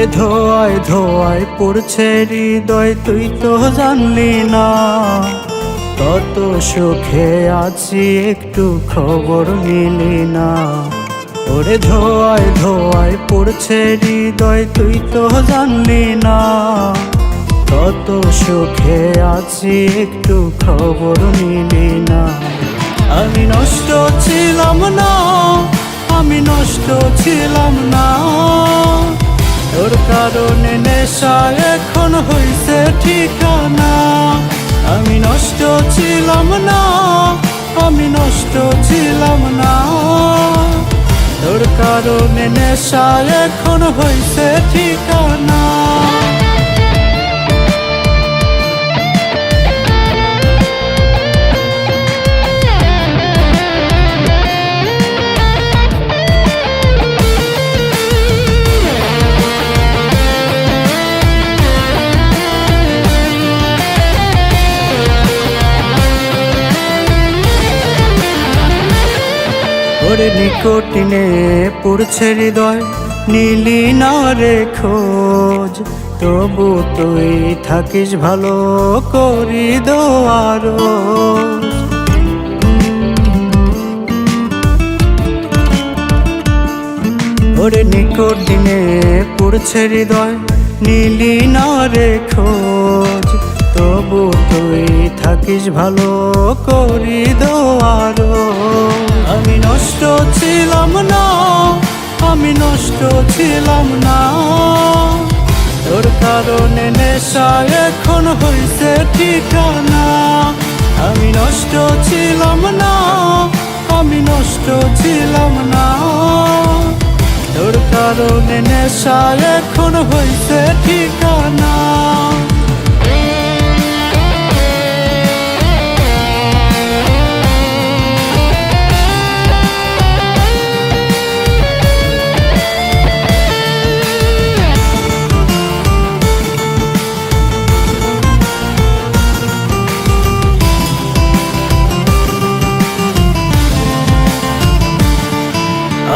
ওরে ধোয়ায় ধোয়ায় পড়ছে হৃদয়, তুই তো জানলি না কত সুখে আছি, একটু খবর নিলি না। ওরে ধোয়ায় ধোয়ায় পড়ছে হৃদয়, তুই তো জানলি না কত সুখে আছি, একটু খবর নিলি না। আমি নষ্ট ছিলাম না, আমি নষ্ট ছিলাম না, তোর কারণে নেশা এখন হইছে ঠিকানা। আমি নষ্ট ছিলাম না, আমি নষ্ট ছিলাম না, তোর কারণে নেশা এখন হইছে ঠিকানা। ওরে নিকটিনে পড়ছে হৃদয়, নীলি না রে খোঁজ, তবু তুই থাকিস ভালো করি দোয়ার। ওরে নিকটিনে পড়ছে হৃদয়, নীলি না রে খোঁজ, তবু তুই থাকিস ভালো করি দোয়ার। আমি নষ্ট ছিলাম না, আমি নষ্ট ছিলাম না, তোর কারণে নেশা এখন হইছে ঠিকানা। আমি নষ্ট ছিলাম না, আমি নষ্ট ছিলাম না, তোর কারণে নেশা এখন হইছে ঠিকানা।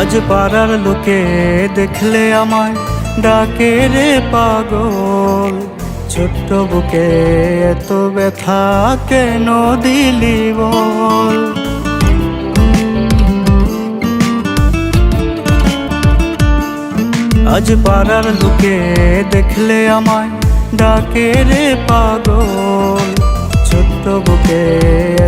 আজ পাড়ার লোকে দেখলে আমায় ডাকে রে পাগল, ছোট্ট বুকে এত ব্যথা কেন দিলি বল। আজ পাড়ার লোকে দেখলে আমায় ডাকে রে পাগল, ছোট্ট বুকে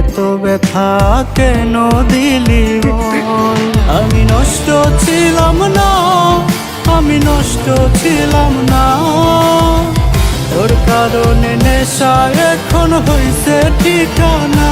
এত ব্যথা কেন দিলি বল। আমি নষ্ট ছিলাম না, আমি নষ্ট ছিলাম না, তোর কারণে নেশা এখন হইছে ঠিকানা।